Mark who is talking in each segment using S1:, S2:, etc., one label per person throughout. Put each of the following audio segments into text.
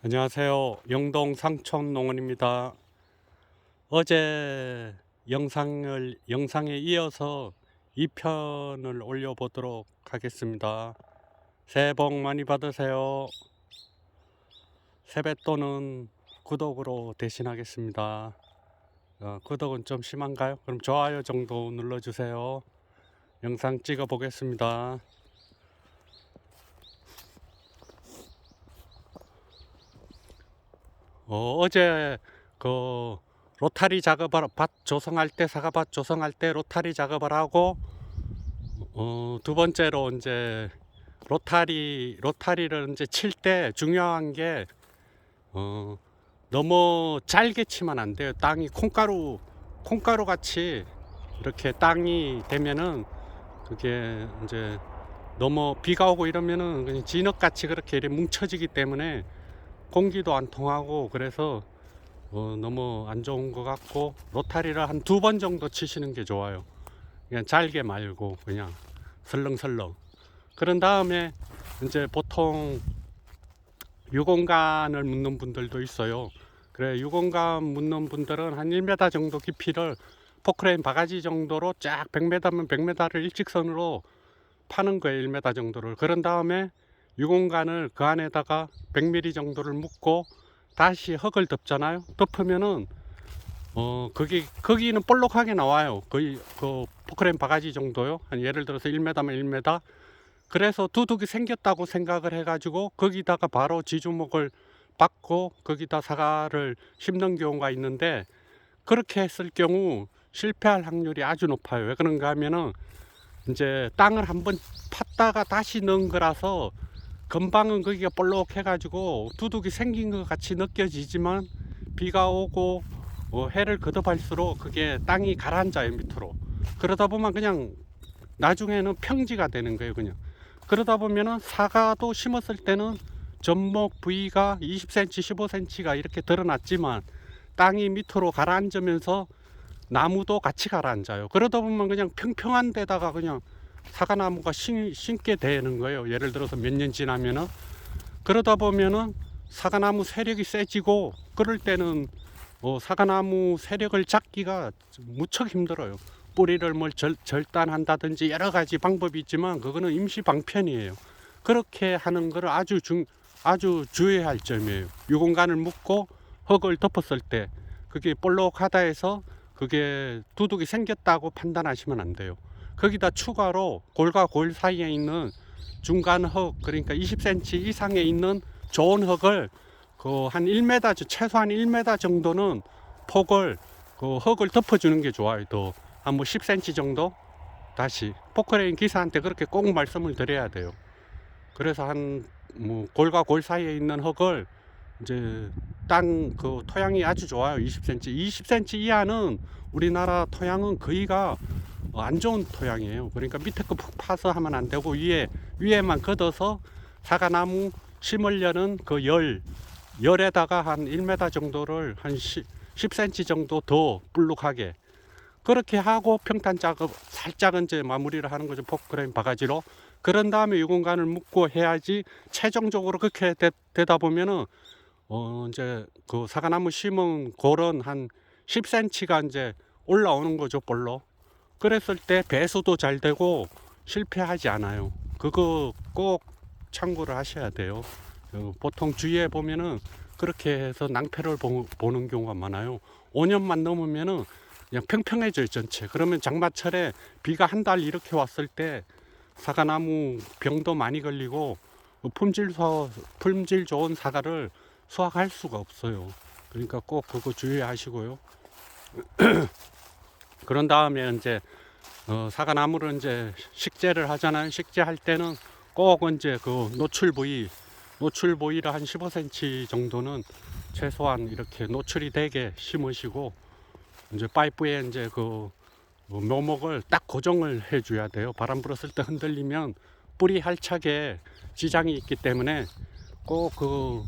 S1: 안녕하세요. 영동 상촌농원입니다. 어제 영상에 이어서 2편을 올려보도록 하겠습니다. 새해 복 많이 받으세요. 세뱃돈은 구독으로 대신하겠습니다. 구독은 좀 심한가요? 그럼 좋아요 정도 눌러주세요. 영상 찍어 보겠습니다. 어제 그 로타리 작업을 밭 조성할 때 사과밭 조성할 때 로타리 작업을 하고 두 번째로 이제 로타리를 이제 칠 때 중요한 게 너무 짧게 치면 안 돼요. 땅이 콩가루 같이 이렇게 땅이 되면은 그게 이제 너무 비가 오고 이러면은 그냥 진흙같이 그렇게 이렇게 뭉쳐지기 때문에 공기도 안 통하고 그래서 너무 안 좋은 것 같고, 로타리를 한 2번 정도 치시는 게 좋아요. 그냥 잘게 말고 그냥 설렁설렁. 그런 다음에 이제 보통 유공간을 묻는 분들도 있어요. 그래, 유공간 묻는 분들은 한 1m 정도 깊이를 포크레인 바가지 정도로 쫙 100m면 100m를 일직선으로 파는 거예요. 1m 정도를. 그런 다음에 유공간을 그 안에다가 100mm 정도를 묻고 다시 흙을 덮잖아요. 덮으면은 거기는 볼록하게 나와요. 거의 그 포크레인 바가지 정도요. 한 예를 들어서 1m면 1m. 그래서 두둑이 생겼다고 생각을 해가지고 거기다가 바로 지주목을 받고 거기다 사과를 심는 경우가 있는데, 그렇게 했을 경우 실패할 확률이 아주 높아요. 왜 그런가 하면은 이제 땅을 한번 팠다가 다시 넣은 거라서 금방은 거기가 볼록해 가지고 두둑이 생긴 것 같이 느껴지지만 비가 오고 해를 거듭할수록 그게 땅이 가라앉아요, 밑으로. 그러다 보면 그냥 나중에는 평지가 되는 거예요. 그냥 그러다 보면은 사과도 심었을 때는 전목 부위가 20cm 15cm가 이렇게 드러났지만 땅이 밑으로 가라앉으면서 나무도 같이 가라앉아요. 그러다 보면 그냥 평평한 데다가 그냥 사과나무가 심게 되는 거예요. 예를 들어서 몇 년 지나면은. 그러다 보면은 사과나무 세력이 세지고, 그럴 때는 사과나무 세력을 잡기가 무척 힘들어요. 뿌리를 뭘 절단한다든지 여러 가지 방법이 있지만 그거는 임시 방편이에요. 그렇게 하는 거를 아주 주의해야 할 점이에요. 유공간을 묻고 흙을 덮었을 때 그게 볼록하다 해서 그게 두둑이 생겼다고 판단하시면 안 돼요. 거기다 추가로 골과 골 사이에 있는 중간 흙, 그러니까 20cm 이상에 있는 좋은 흙을 한 1m, 최소한 1m 정도는 폭을 흙을 덮어주는 게 좋아요. 더 한 10cm 정도. 다시 포크레인 기사한테 그렇게 꼭 말씀을 드려야 돼요. 그래서 골과 골 사이에 있는 흙을 이제 땅 토양이 아주 좋아요. 20cm 이하는 우리나라 토양은 거의가 안 좋은 토양이에요. 그러니까 밑에 거 푹 파서 하면 안 되고 위에만 걷어서 사과나무 심으려는 열에다가 한 1m 정도를 한 10cm 정도 더 불룩하게 그렇게 하고 평탄 작업 살짝 이제 마무리를 하는 거죠. 포크레인 바가지로. 그런 다음에 유공간을 묻고 해야지. 최종적으로 그렇게 되다 보면은 이제 그 사과나무 심은 골은 한 10cm가 이제 올라오는 거죠, 볼로. 그랬을 때 배수도 잘 되고 실패하지 않아요. 그거 꼭 참고를 하셔야 돼요. 보통 주위에 보면은 그렇게 해서 낭패를 보는 경우가 많아요. 5년만 넘으면은 그냥 평평해져요, 전체. 그러면 장마철에 비가 한 달 이렇게 왔을 때 사과나무 병도 많이 걸리고 품질 좋은 사과를 수확할 수가 없어요. 그러니까 꼭 그거 주의하시고요. 그런 다음에 이제 사과나무를 이제 식재를 하잖아요. 식재할 때는 꼭 이제 노출 부위를 한 15cm 정도는 최소한 이렇게 노출이 되게 심으시고, 이제 파이프에 이제 묘목을 딱 고정을 해줘야 돼요. 바람 불었을 때 흔들리면 뿌리 할착에 지장이 있기 때문에 꼭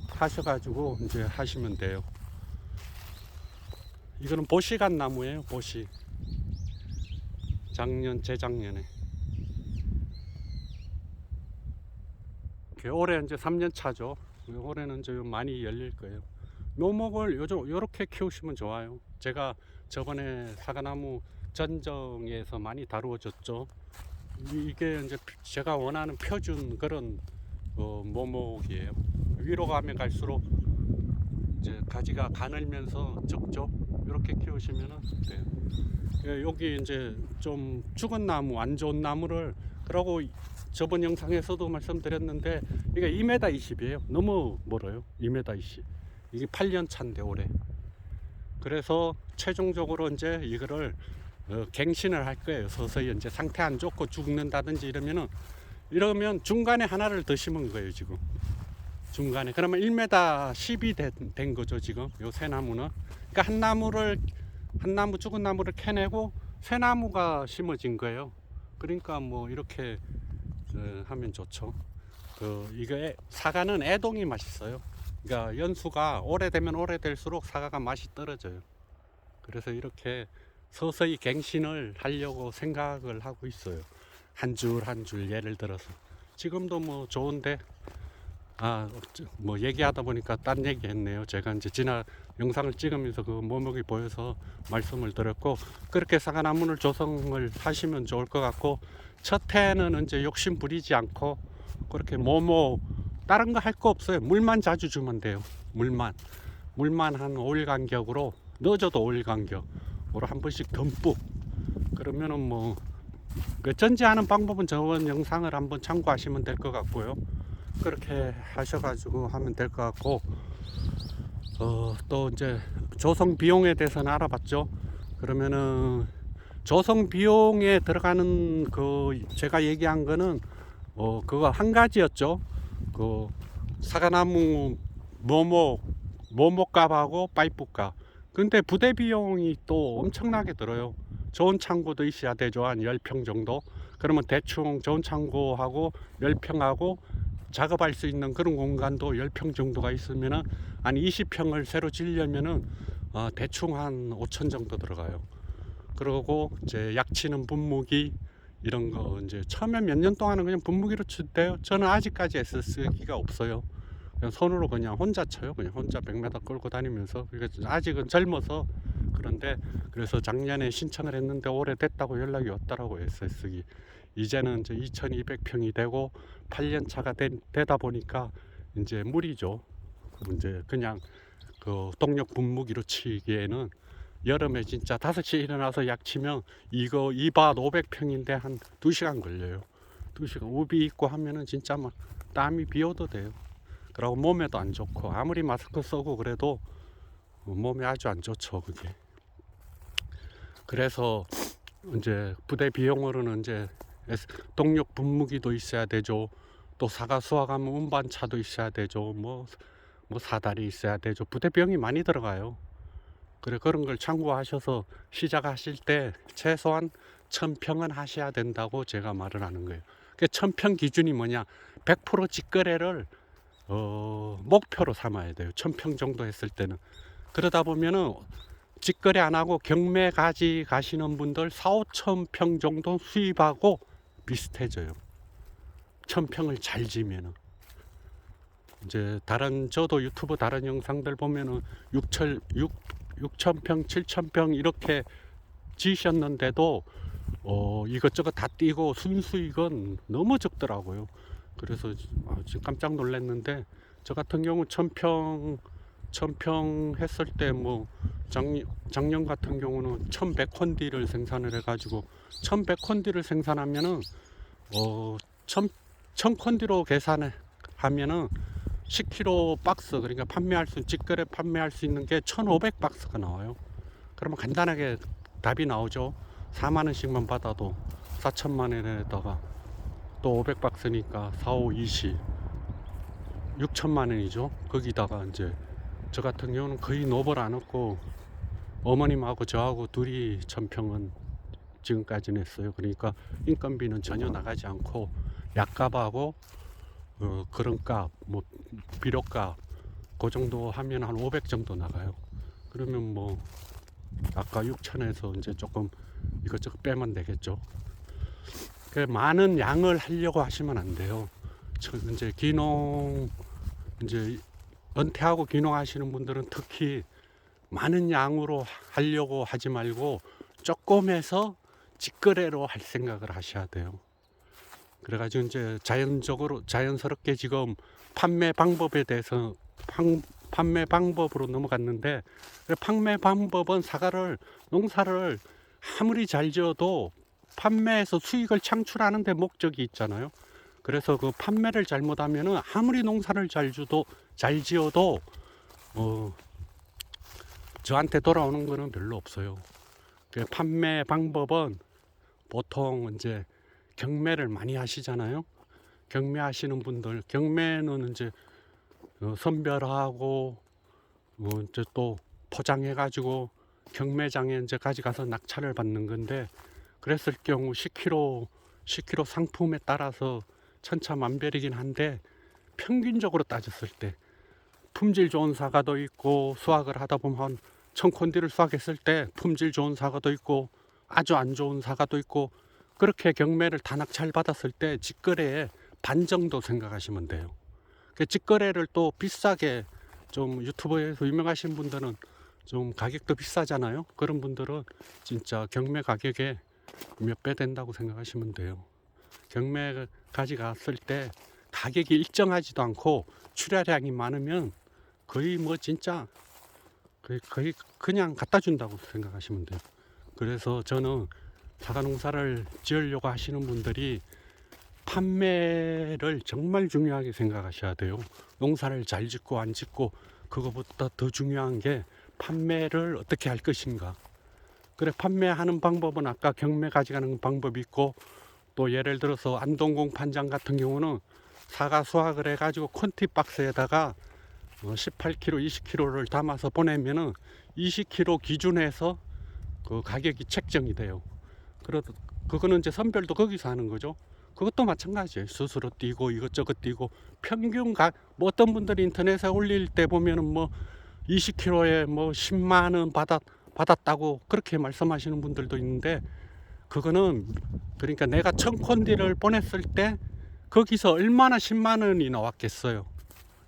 S1: 하셔가지고 이제 하시면 돼요. 이거는 보시간 나무예요. 보시. 재작년에. 올해 이제 3년 차죠. 올해는 좀 많이 열릴 거예요. 묘목을 요즘 요렇게 키우시면 좋아요. 제가 저번에 사과나무 전정에서 많이 다루어졌죠. 이게 이제 제가 원하는 표준 그런 묘목이에요. 위로 가면 갈수록 이제 가지가 가늘면서 적죠. 이렇게 키우시면은 돼요. 여기 이제 좀 죽은 나무, 안 좋은 나무를, 그러고 저번 영상에서도 말씀드렸는데 이게 2m 20이에요. 너무 멀어요. 2m 20. 이게 8년 차인데 올해. 그래서 최종적으로 이제 이거를 갱신을 할 거예요. 서서히 이제 상태 안 좋고 죽는다든지 이러면 중간에 하나를 더 심은 거예요. 지금 중간에. 그러면 1m 10이 된 거죠. 지금 요 새 나무는. 그러니까 한 나무 죽은 나무를 캐내고 새 나무가 심어진 거예요. 그러니까 뭐 이렇게 하면 좋죠. 이게 사과는 애동이 맛있어요. 그러니까 연수가 오래되면 오래될수록 사과가 맛이 떨어져요. 그래서 이렇게 서서히 갱신을 하려고 생각을 하고 있어요. 한 줄 한 줄 예를 들어서. 지금도 뭐 좋은데 뭐 얘기하다 보니까 딴 얘기 했네요. 제가 이제 영상을 찍으면서 그 묘목이 보여서 말씀을 드렸고, 그렇게 사과나무를 조성을 하시면 좋을 것 같고, 첫 해는 이제 욕심 부리지 않고 그렇게 다른 거 할 거 없어요. 물만 자주 주면 돼요. 물만 한 5일 간격으로, 늦어도 5일 간격으로 한 번씩 듬뿍. 그러면은 뭐 전지하는 방법은 저번 영상을 한번 참고하시면 될 것 같고요. 그렇게 하셔가지고 하면 될 것 같고, 또 이제 조성 비용에 대해서는 알아봤죠. 그러면은 조성 비용에 들어가는 제가 얘기한 거는 그거 한 가지였죠. 사과나무 모목값하고 파이프값. 근데 부대 비용이 또 엄청나게 들어요. 좋은 창고도 있어야 되죠. 한 10평 정도. 그러면 대충 좋은 창고하고 10평하고 작업할 수 있는 그런 공간도 10평 정도가 있으면은 한 20평을 새로 지으려면은 대충 한 5천 정도 들어가요. 그리고 이제 약치는 분무기 이런 거 이제 처음에 몇 년 동안은 그냥 분무기로 칠때요. 저는 아직까지 애써 쓰기가 없어요. 그냥 손으로 그냥 혼자 쳐요. 그냥 혼자 100m 끌고 다니면서. 그러니까 아직은 젊어서. 그런데 그래서 작년에 신청을 했는데 올해 됐다고 연락이 왔더라고요. 애써 쓰기. 이제는 이제 2200평이 되고 8년 차가 되다 보니까 이제 무리죠. 이제 그냥 동력 분무기로 치기에는 여름에 진짜 5시에 일어나서 약 치면 이거 2밭 500평인데 한 2시간 걸려요. 2시간 우비 입고 하면은 진짜 막 땀이 비어도 돼요. 그리고 몸에도 안 좋고, 아무리 마스크 쓰고 그래도 몸에 아주 안 좋죠, 그게. 그래서 이제 부대 비용으로는 이제 동력 분무기도 있어야 되죠. 또 사과 수확하면 운반차도 있어야 되죠. 뭐 사다리 있어야 되죠. 부대 비용이 많이 들어가요. 그래, 그런 걸 참고하셔서 시작하실 때 최소한 1000평은 하셔야 된다고 제가 말을 하는 거예요. 그 1000평 기준이 뭐냐? 100% 직거래를 목표로 삼아야 돼요. 1000평 정도 했을 때는. 그러다 보면은 직거래 안 하고 경매 가지 가시는 분들 4-5천 평 정도 수입하고 비슷해져요. 1000평을 잘 지면은. 이제 저도 유튜브 다른 영상들 보면은 6,000평, 7,000평 이렇게 지으셨는데도 이것저것 다 띄고 순수익은 너무 적더라고요. 그래서 지금 깜짝 놀랐는데, 저 같은 경우 1000평 했을 때 뭐 작년 같은 경우는 1100컨디를 생산을 해가지고 1100컨디를 생산하면은 1000컨디로 계산을 하면은 10kg 박스, 그러니까 직거래 판매할 수 있는 게 1500박스가 나와요. 그러면 간단하게 답이 나오죠. 4만원씩만 받아도 4천만원에다가 또 500박스니까 4, 5, 20 6천만원이죠. 거기다가 이제 저 같은 경우는 거의 노벌 안 했고, 어머님하고 저하고 둘이 1000평은 지금까지 냈어요. 그러니까 인건비는 전혀 나가지 않고 약값하고 그런 값, 뭐 비료값 그 정도 하면 한 500 정도 나가요. 그러면 뭐 아까 6천에서 이제 조금 이것저것 빼면 되겠죠. 많은 양을 하려고 하시면 안 돼요. 이제 기농 이제 은퇴하고 귀농하시는 분들은 특히 많은 양으로 하려고 하지 말고 조금 해서 직거래로 할 생각을 하셔야 돼요. 그래가지고 이제 자연스럽게 지금 판매 방법에 대해서 판매 방법으로 넘어갔는데, 판매 방법은 농사를 아무리 잘 지어도 판매해서 수익을 창출하는 데 목적이 있잖아요. 그래서 그 판매를 잘못하면은 아무리 농사를 잘 지어도 저한테 돌아오는 거는 별로 없어요. 그 판매 방법은 보통 이제 경매를 많이 하시잖아요. 경매하시는 분들, 경매는 이제 선별하고 이제 또 포장해가지고 경매장에 이제 가져가서 낙찰을 받는 건데, 그랬을 경우 10kg 상품에 따라서 천차만별이긴 한데, 평균적으로 따졌을 때 품질 좋은 사과도 있고, 수확을 하다 보면 한 1000콘디를 수확했을 때 품질 좋은 사과도 있고 아주 안 좋은 사과도 있고, 그렇게 경매를 다 낙찰 받았을 때 직거래의 반 정도 생각하시면 돼요. 그 직거래를 또 비싸게, 좀 유튜브에서 유명하신 분들은 좀 가격도 비싸잖아요. 그런 분들은 진짜 경매 가격에 몇 배 된다고 생각하시면 돼요. 경매 가져갔을 때 가격이 일정하지도 않고 출하량이 많으면 거의 진짜 거의 그냥 갖다 준다고 생각하시면 돼요. 그래서 저는 사과 농사를 지으려고 하시는 분들이 판매를 정말 중요하게 생각하셔야 돼요. 농사를 잘 짓고 안 짓고 그거보다 더 중요한 게 판매를 어떻게 할 것인가. 그래, 판매하는 방법은 아까 경매 가져가는 방법이 있고, 또 예를 들어서 안동공 판장 같은 경우는 사과 수확을 해가지고 콘티 박스에다가 18kg, 20kg를 담아서 보내면은 20kg 기준에서 그 가격이 책정이 돼요. 그거는 이제 선별도 거기서 하는 거죠. 그것도 마찬가지예요. 수수료 띄고 이것저것 띄고 평균 어떤 분들이 인터넷에 올릴 때 보면은 20kg에 10만 원 받았다고 그렇게 말씀하시는 분들도 있는데, 그거는 그러니까 내가 1000콘디를 보냈을 때 거기서 얼마나 10만 원이 나왔겠어요.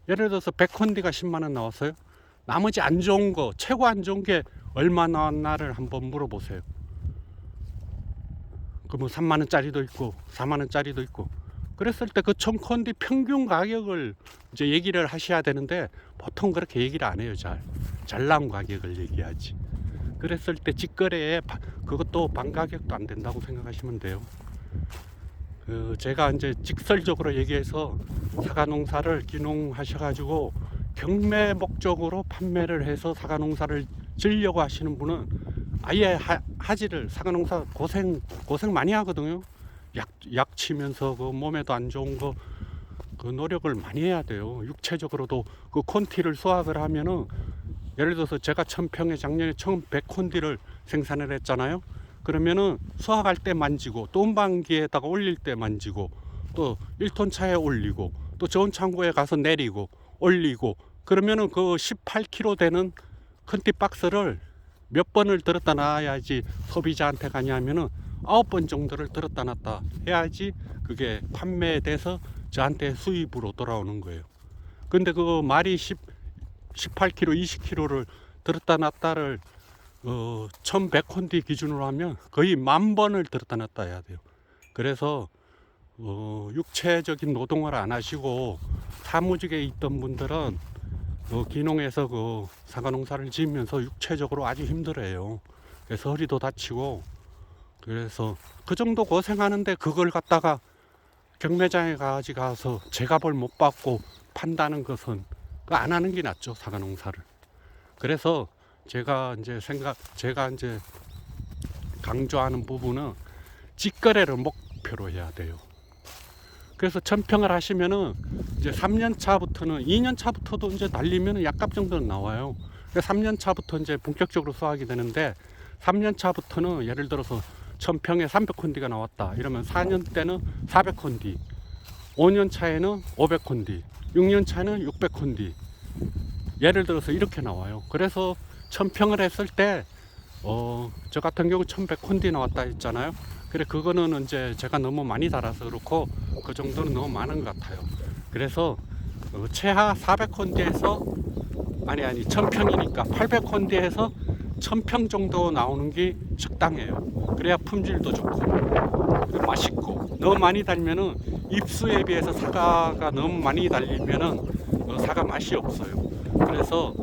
S1: 예를 들어서 100콘디가 10만 원 나왔어요. 나머지 안 좋은 거, 최고 안 좋은 게 얼마 나왔나를 한번 물어보세요. 그 3만 원짜리도 있고 4만 원짜리도 있고, 그랬을 때 그 1000콘디 평균 가격을 이제 얘기를 하셔야 되는데, 보통 그렇게 얘기를 안 해요. 잘 나온 가격을 얘기하지. 그랬을 때 직거래에 그것도 반 가격도 안 된다고 생각하시면 돼요. 제가 이제 직설적으로 얘기해서 사과 농사를 귀농하셔가지고 경매 목적으로 판매를 해서 사과 농사를 지으려고 하시는 분은 아예 사과 농사 고생 많이 하거든요. 약 치면서 그 몸에도 안 좋은 거 그 노력을 많이 해야 돼요. 육체적으로도 그 콘티를 수확을 하면은, 예를 들어서 제가 1000평에 작년에 처음 100콘디를 생산을 했잖아요. 그러면은 수확할 때 만지고, 또 운반기에다가 올릴 때 만지고, 또 1톤 차에 올리고, 또 저온 창고에 가서 내리고 올리고, 그러면은 그 18kg 되는 컨티 박스를 몇 번을 들었다 놔야지 소비자한테 가냐면은 9번 정도를 들었다 놨다 해야지 그게 판매돼서 저한테 수입으로 돌아오는 거예요. 근데 그 말이 18kg, 20kg를 들었다 놨다를 1100콘디 기준으로 하면 거의 10,000번을 들었다 놨다 해야 돼요. 그래서 육체적인 노동을 안 하시고 사무직에 있던 분들은 귀농해서 그 사과 농사를 지으면서 육체적으로 아주 힘들어요. 그래서 허리도 다치고, 그래서 그 정도 고생하는데 그걸 갖다가 경매장에 가서 제값을 못 받고 판다는 것은 안 하는 게 낫죠, 사과 농사를. 그래서 제가 이제 강조하는 부분은 직거래를 목표로 해야 돼요. 그래서 1000평을 하시면은 이제 3년 차부터는, 2년 차부터도 이제 날리면은 약값 정도는 나와요. 3년 차부터 이제 본격적으로 수확이 되는데, 3년 차부터는 예를 들어서 1000평에 300콘디가 나왔다 이러면 4년 때는 400콘디, 5년 차에는 500콘디, 6년 차에는 600콘디, 예를 들어서 이렇게 나와요. 그래서 1000평을 했을 때 저 같은 경우 1100콘디 나왔다 했잖아요. 그래, 그거는 이제 제가 너무 많이 달아서 그렇고 그 정도는 너무 많은 것 같아요. 그래서 최하 400컨디에서 아니 1000평이니까 800컨디에서 1000평 정도 나오는 게 적당해요. 그래야 품질도 좋고 맛있고, 너무 많이 달면은 입수에 비해서 사과가 너무 많이 달리면은 사과 맛이 없어요. 그래서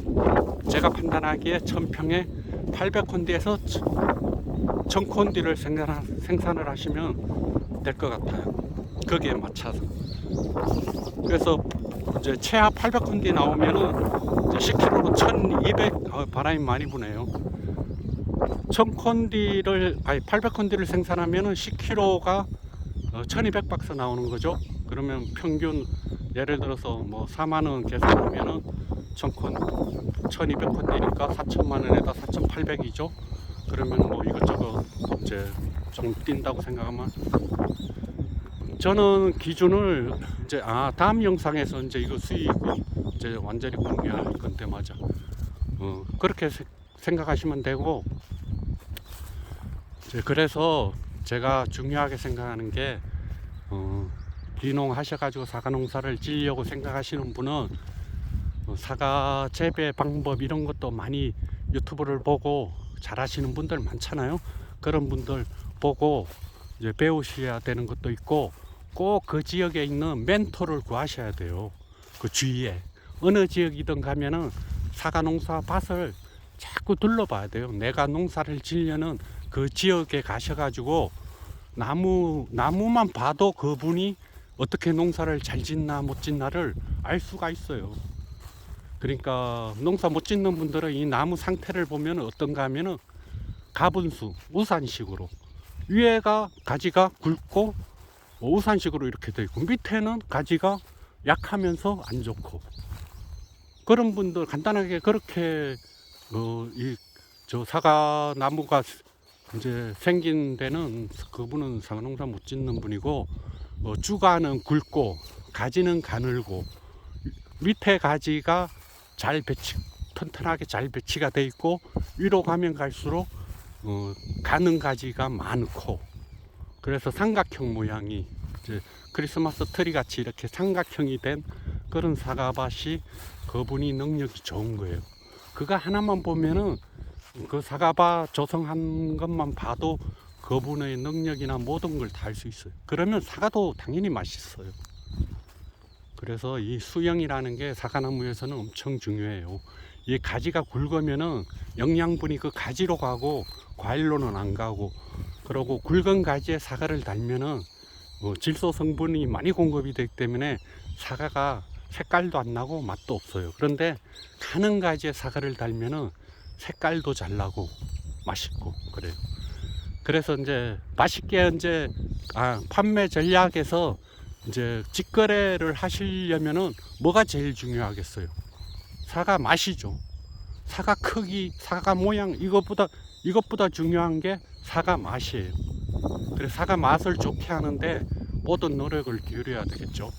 S1: 제가 판단하기에 1000평에 800컨디에서 1000컨디를 생산을 하시면 될 것 같아요. 거기에 맞춰서. 그래서 이제 최하 800컨디 나오면은 이제 10kg로 1200, 바람이 많이 부네요. 800컨디를 생산하면은 10kg가 1200박스 나오는 거죠. 그러면 평균 예를 들어서 뭐 4만원 계산하면은 1200컨디니까 4천만원에다 4800이죠. 그러면 뭐 이것저것 이제 좀 뛴다고 생각하면, 저는 기준을 이제 다음 영상에서 이제 이거 수익은 이제 완전히 공개할 건데, 맞아. 그렇게 생각하시면 되고, 이제 그래서 제가 중요하게 생각하는 게, 귀농 하셔가지고 사과 농사를 지으려고 생각하시는 분은 사과 재배 방법 이런 것도 많이 유튜브를 보고 잘하시는 분들 많잖아요. 그런 분들 보고 이제 배우셔야 되는 것도 있고, 꼭 그 지역에 있는 멘토를 구하셔야 돼요. 그 주위에 어느 지역이든 가면은 사과 농사 밭을 자꾸 둘러봐야 돼요. 내가 농사를 지으려는 그 지역에 가셔가지고 나무만 봐도 그분이 어떻게 농사를 잘 짓나 못 짓나를 알 수가 있어요. 그러니까 농사 못 짓는 분들은 이 나무 상태를 보면 어떤가 하면은 가분수, 우산식으로 위에가 가지가 굵고 우산식으로 이렇게 되어 있고, 밑에는 가지가 약하면서 안 좋고, 그런 분들 간단하게 그렇게 저 사과 나무가 이제 생긴 데는 그분은 사과 농사 못 짓는 분이고, 주가는 굵고 가지는 가늘고 밑에 가지가 튼튼하게 잘 배치가 돼 있고, 위로 가면 갈수록 가는 가지가 많고, 그래서 삼각형 모양이 이제 크리스마스 트리 같이 이렇게 삼각형이 된 그런 사과밭이 그분이 능력이 좋은 거예요. 그거 하나만 보면은 그 사과밭 조성한 것만 봐도 그분의 능력이나 모든 걸 다 알 수 있어요. 그러면 사과도 당연히 맛있어요. 그래서 이 수영이라는 게 사과나무에서는 엄청 중요해요. 이 가지가 굵으면은 영양분이 그 가지로 가고 과일로는 안 가고, 그리고 굵은 가지에 사과를 달면은 질소 성분이 많이 공급이 되기 때문에 사과가 색깔도 안 나고 맛도 없어요. 그런데 가는 가지에 사과를 달면은 색깔도 잘 나고 맛있고 그래요. 그래서 이제 맛있게 이제 판매 전략에서 이제 직거래를 하시려면은 뭐가 제일 중요하겠어요? 사과 맛이죠. 사과 크기, 사과 모양, 이것보다 중요한 게 사과 맛이에요. 그래서 사과 맛을 좋게 하는데 모든 노력을 기울여야 되겠죠.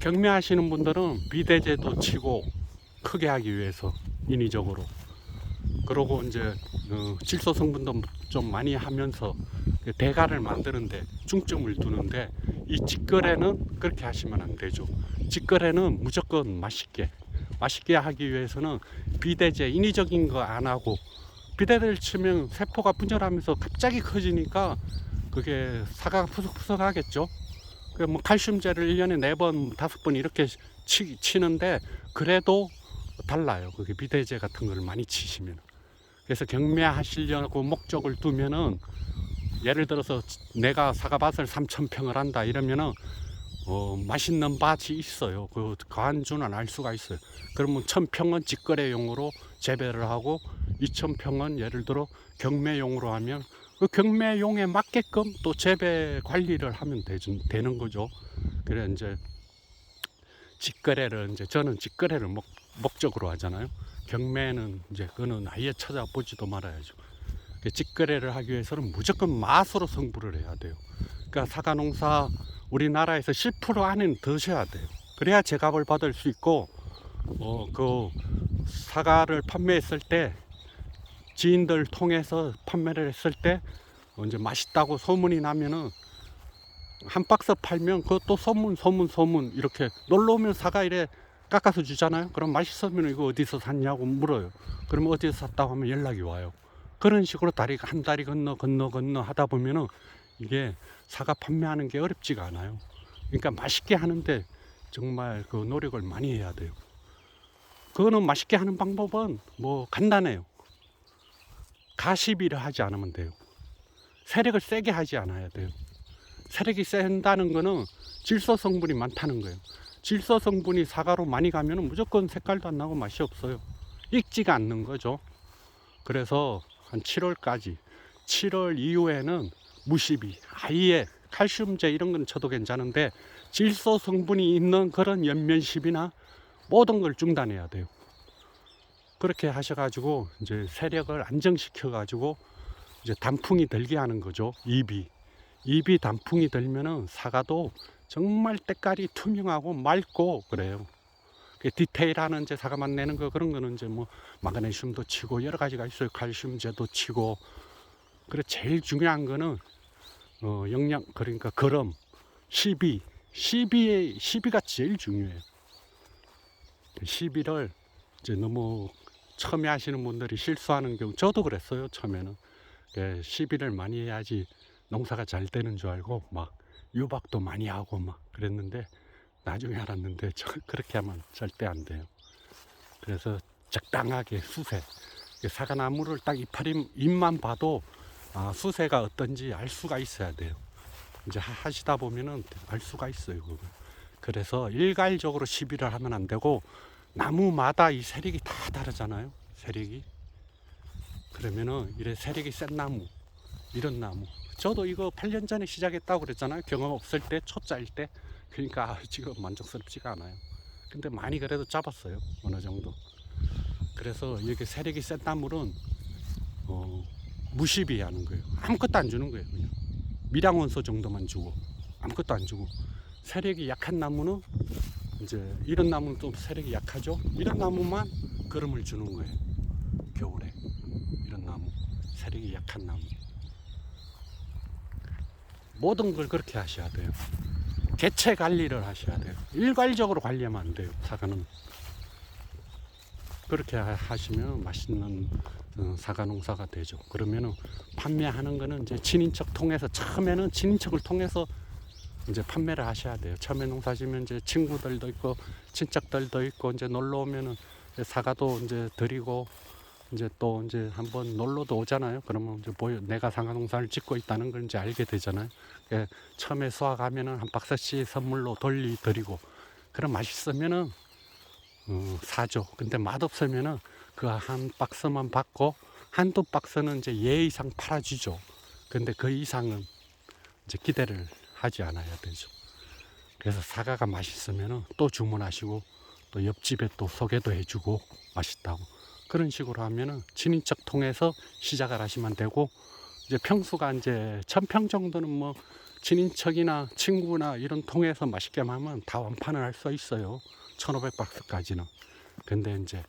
S1: 경매하시는 분들은 비대제도 치고 크게 하기 위해서 인위적으로, 그러고 이제 질소 성분도 좀 많이 하면서 대가를 만드는데 중점을 두는데, 이 직거래는 그렇게 하시면 안 되죠. 직거래는 무조건 맛있게 하기 위해서는 비대제 인위적인 거 안 하고, 비대를 치면 세포가 분열하면서 갑자기 커지니까 그게 사과가 푸석푸석 하겠죠. 뭐 칼슘제를 1년에 4번, 5번 이렇게 치는데 그래도 달라요. 그게 비대제 같은 걸 많이 치시면. 그래서 경매하시려고 목적을 두면은, 예를 들어서 내가 사과밭을 3,000평을 한다 이러면은 맛있는 밭이 있어요. 그 관주는 알 수가 있어요. 그러면 1,000평은 직거래용으로 재배를 하고 2,000평은 예를 들어 경매용으로 하면 그 경매용에 맞게끔 또 재배 관리를 하면 되는 거죠. 그래 이제 직거래를 저는 직거래를 목적으로 하잖아요. 경매는 이제 그거는 아예 찾아보지도 말아야죠. 직거래를 하기 위해서는 무조건 맛으로 승부를 해야 돼요. 그러니까 사과 농사 우리나라에서 10% 안에는 드셔야 돼요. 그래야 제값을 받을 수 있고, 그 사과를 판매했을 때 지인들 통해서 판매를 했을 때 이제 맛있다고 소문이 나면은 한 박스 팔면 그것도 소문 이렇게 놀러 오면 사과 이래 깎아서 주잖아요. 그럼 맛있으면 이거 어디서 샀냐고 물어요. 그러면 어디서 샀다고 하면 연락이 와요. 그런 식으로 한 다리 건너 하다 보면은 이게 사과 판매하는 게 어렵지가 않아요. 그러니까 맛있게 하는데 정말 그 노력을 많이 해야 돼요. 그거는 맛있게 하는 방법은 뭐 간단해요. 가시비를 하지 않으면 돼요. 세력을 세게 하지 않아야 돼요. 세력이 센다는 거는 질소 성분이 많다는 거예요. 질소 성분이 사과로 많이 가면 무조건 색깔도 안 나고 맛이 없어요. 익지가 않는 거죠. 그래서 한 7월까지, 7월 이후에는 무시비, 아예 칼슘제 이런 건 쳐도 괜찮은데 질소 성분이 있는 그런 연면십이나 모든 걸 중단해야 돼요. 그렇게 하셔가지고 이제 세력을 안정시켜가지고 이제 단풍이 들게 하는 거죠. 잎이 단풍이 들면은 사과도 정말 때깔이 투명하고 맑고 그래요. 디테일하는 이제 사과만 내는 거 그런 거는 이제 뭐 마그네슘도 치고 여러 가지가 있어요. 칼슘제도 치고. 그래 제일 중요한 거는 영양 그러니까 거름, 시비가 제일 중요해요. 시비를 이제 너무 처음에 하시는 분들이 실수하는 경우 저도 그랬어요. 처음에는 시비를 많이 해야지 농사가 잘 되는 줄 알고 막 유박도 많이 하고 막 그랬는데 나중에 알았는데 그렇게 하면 절대 안 돼요. 그래서 적당하게 수세, 사과나무를 딱 잎만 봐도 수세가 어떤지 알 수가 있어야 돼요. 이제 하시다 보면은 알 수가 있어요. 그거. 그래서 일괄적으로 시비를 하면 안 되고 나무마다 이 세력이 다 다르잖아요. 세력이. 그러면은 이래 세력이 센 나무, 이런 나무. 저도 이거 8년 전에 시작했다고 그랬잖아요. 경험 없을 때, 초짜일 때. 그러니까 지금 만족스럽지가 않아요. 근데 많이 그래도 잡았어요. 어느 정도. 그래서 이렇게 세력이 센 나물은 무시비 하는 거예요. 아무것도 안 주는 거예요. 그냥 미량원소 정도만 주고 아무것도 안 주고. 세력이 약한 나무는 이제 이런 나무는 좀 세력이 약하죠. 이런 나무만 거름을 주는 거예요. 겨울에 이런 나무, 세력이 약한 나무. 모든 걸 그렇게 하셔야 돼요. 개체 관리를 하셔야 돼요. 일괄적으로 관리하면 안 돼요. 사과는. 그렇게 하시면 맛있는 사과 농사가 되죠. 그러면은 판매하는 거는 이제 친인척 통해서, 처음에는 친인척을 통해서 이제 판매를 하셔야 돼요. 처음에 농사 지면 이제 친구들도 있고 친척들도 있고 이제 놀러 오면은 사과도 이제 드리고 이제 또 이제 한번 놀러도 오잖아요. 그러면 이제 내가 사과 농사를 짓고 있다는 걸 이제 알게 되잖아요. 처음에 수확하면은 한 박스씩 선물로 드리고, 그럼 맛있으면은 사죠. 근데 맛없으면은 그 한 박스만 받고 한두 박스는 이제 예 이상 팔아주죠. 근데 그 이상은 이제 기대를 하지 않아야 되죠. 그래서 사과가 맛있으면은 또 주문하시고 또 옆집에 또 소개도 해주고 맛있다고. 그런 식으로 하면은 친인척 통해서 시작을 하시면 되고, 이제 평수가 이제 1000평 정도는 뭐 친인척이나 친구나 이런 통해서 맛있게 하면 다 완판을 할 수 있어요. 1500박스까지는. 근데 이제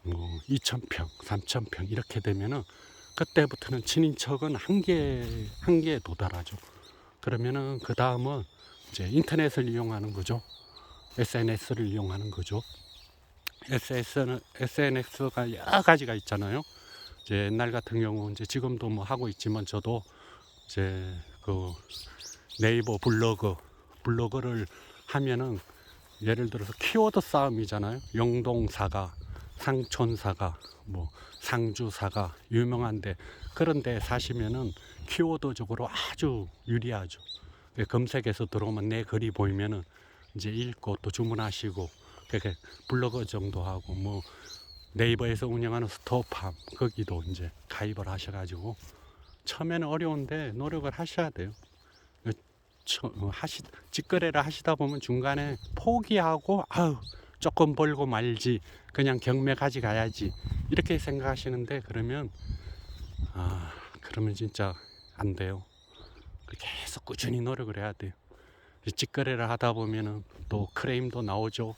S1: 뭐 2000평, 3000평 이렇게 되면은 그때부터는 친인척은 한계에 도달하죠. 그러면은 그 다음은 이제 인터넷을 이용하는 거죠. SNS를 이용하는 거죠. SNS가 여러 가지가 있잖아요. 이제 옛날 같은 경우 이제 지금도 뭐 하고 있지만 저도 이제 그 네이버 블로그를 하면은 예를 들어서 키워드 싸움이잖아요. 영동사과, 상촌사과, 뭐 상주사과 유명한데 그런 데 사시면은 키워드적으로 아주 유리하죠. 검색해서 들어오면 내 글이 보이면은 이제 읽고 또 주문하시고, 그렇게 블로그 정도 하고 뭐 네이버에서 운영하는 스토어팜 거기도 이제 가입을 하셔가지고 처음에는 어려운데 노력을 하셔야 돼요. 직거래를 하시다 보면 중간에 포기하고 조금 벌고 말지, 그냥 경매 가져가야지 이렇게 생각하시는데 그러면 진짜 안 돼요. 계속 꾸준히 노력을 해야 돼요. 직거래를 하다 보면은 또 크레임도 나오죠.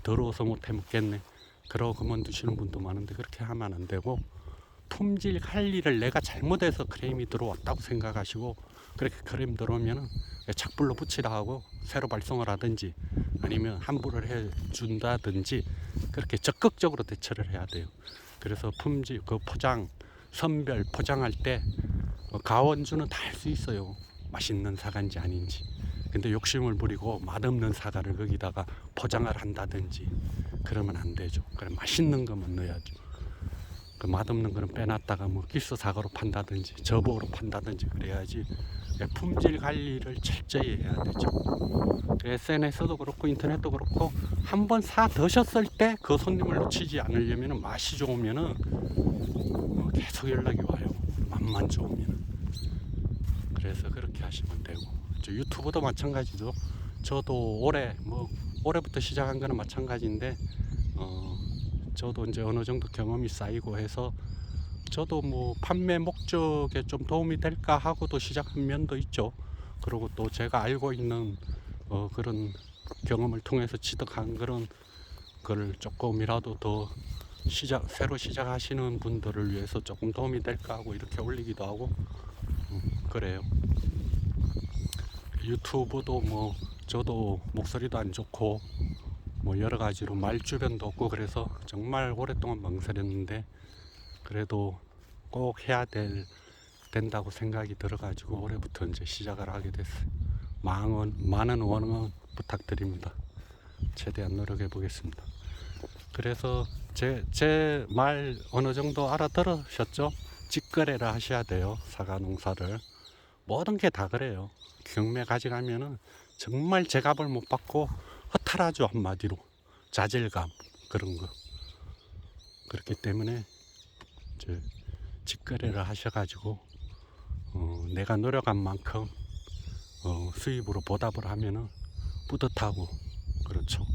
S1: 더러워서 못 해먹겠네. 그러고 그만두시는 분도 많은데 그렇게 하면 안 되고, 품질 관리를 내가 잘못해서 크레임이 들어왔다고 생각하시고 그렇게 크레임 들어오면은 착불로 붙이라 하고 새로 발송을 하든지 아니면 환불을 해 준다든지 그렇게 적극적으로 대처를 해야 돼요. 그래서 품질 그 포장 선별 포장할 때 가원주는 다 할 수 있어요. 맛있는 사과인지 아닌지. 근데 욕심을 부리고 맛없는 사과를 거기다가 포장을 한다든지 그러면 안 되죠. 그럼 맛있는 것만 넣어야죠. 그 맛없는 거는 빼놨다가 뭐 기스 사과로 판다든지 저보로 판다든지 그래야지. 품질 관리를 철저히 해야 되죠. SNS도 그렇고 인터넷도 그렇고 한번 사 드셨을 때 그 손님을 놓치지 않으려면 맛이 좋으면은 계속 연락이 와요. 맛만 좋으면. 그래서 그렇게 하시면 되고, 저 유튜브도 마찬가지죠. 저도 올해부터 시작한 거는 마찬가지인데 저도 이제 어느 정도 경험이 쌓이고 해서 저도 뭐 판매 목적에 좀 도움이 될까 하고도 시작한 면도 있죠. 그리고 또 제가 알고 있는 그런 경험을 통해서 취득한 그런 걸 조금이라도 더 새로 시작하시는 분들을 위해서 조금 도움이 될까 하고 이렇게 올리기도 하고 그래요. 유튜브도 뭐 저도 목소리도 안 좋고 뭐 여러 가지로 말 주변도 없고 그래서 정말 오랫동안 망설였는데 그래도 꼭 해야 된다고 생각이 들어가지고 올해부터 이제 시작을 하게 됐어요. 많은 원응 부탁드립니다. 최대한 노력해 보겠습니다. 그래서 제 말 어느 정도 알아들으셨죠? 직거래를 하셔야 돼요. 사과 농사를. 모든 게 다 그래요. 경매 가져가면은 정말 제값을 못 받고 허탈하죠. 한마디로 좌절감 그런 거. 그렇기 때문에 직거래를 하셔가지고 내가 노력한 만큼 수입으로 보답을 하면은 뿌듯하고 그렇죠.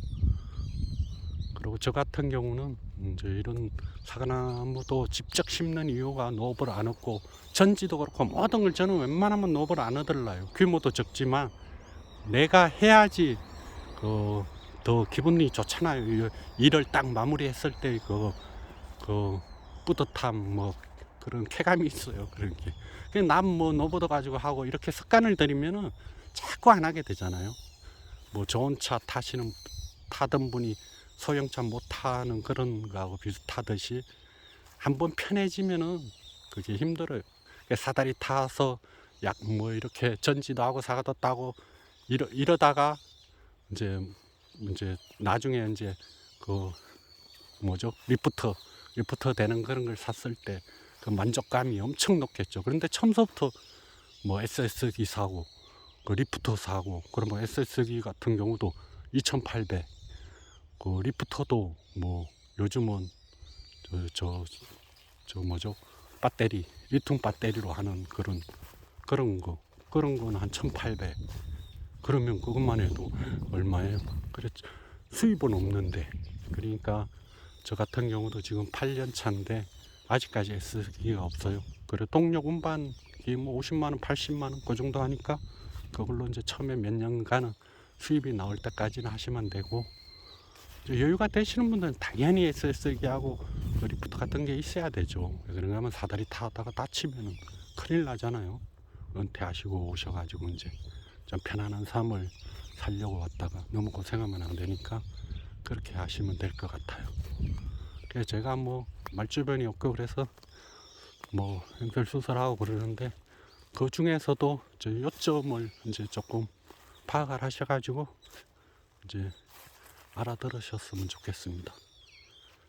S1: 그리고 저 같은 경우는 이제 이런 사과나무도 직접 심는 이유가 농업을 안 얻고 전지도 그렇고 모든 걸 저는 웬만하면 농업을 안 얻을라요. 규모도 적지만 내가 해야지 더 기분이 좋잖아요. 일을 딱 마무리했을 때 그 뿌듯함 뭐 그런 쾌감이 있어요. 그런 게. 그냥 남 뭐 농업도 가지고 하고 이렇게 습관을 들이면은 자꾸 안 하게 되잖아요. 뭐 좋은 차 타던 분이 소형차 못 타는 그런 거하고 비슷하듯이 한번 편해지면은 그게 힘들어요. 사다리 타서 약 뭐 이렇게 전지도 하고 사과도 따고 이러다가 이제 나중에 이제 그 뭐죠 리프터 되는 그런 걸 샀을 때 그 만족감이 엄청 높겠죠. 그런데 처음부터 뭐 SS기 사고 그 리프터 사고 그러면 SS기 같은 경우도 2,800 그 리프터도 뭐 요즘은 저 뭐죠 배터리 리튬 배터리로 하는 그런 거는 한 1,800 그러면 그것만 해도 얼마예요? 그렇죠. 수입은 없는데 그러니까 저 같은 경우도 지금 8년 차인데 아직까지 SS기가 없어요. 그래 동력 운반기 뭐 50만원 80만원 그 정도 하니까 그걸로 이제 처음에 몇 년간은 수입이 나올 때까지는 하시면 되고 여유가 되시는 분들은 당연히 SS기하고 리프트 같은 게 있어야 되죠. 그런가 하면 사다리 타다가 다치면 큰일 나잖아요. 은퇴하시고 오셔가지고 이제 좀 편안한 삶을 살려고 왔다가 너무 고생하면 안 되니까 그렇게 하시면 될 것 같아요. 그래서 제가 뭐 말주변이 없고 그래서 뭐 횡설수설하고 그러는데 그 중에서도 저 요점을 이제 조금 파악을 하셔가지고 이제 알아들으셨으면 좋겠습니다.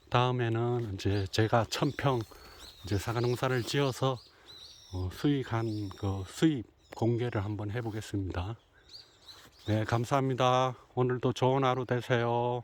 S1: 다음에는 이제 제가 1,000평 이제 사과 농사를 지어서 수익한 그 수입 공개를 한번 해보겠습니다. 네, 감사합니다. 오늘도 좋은 하루 되세요.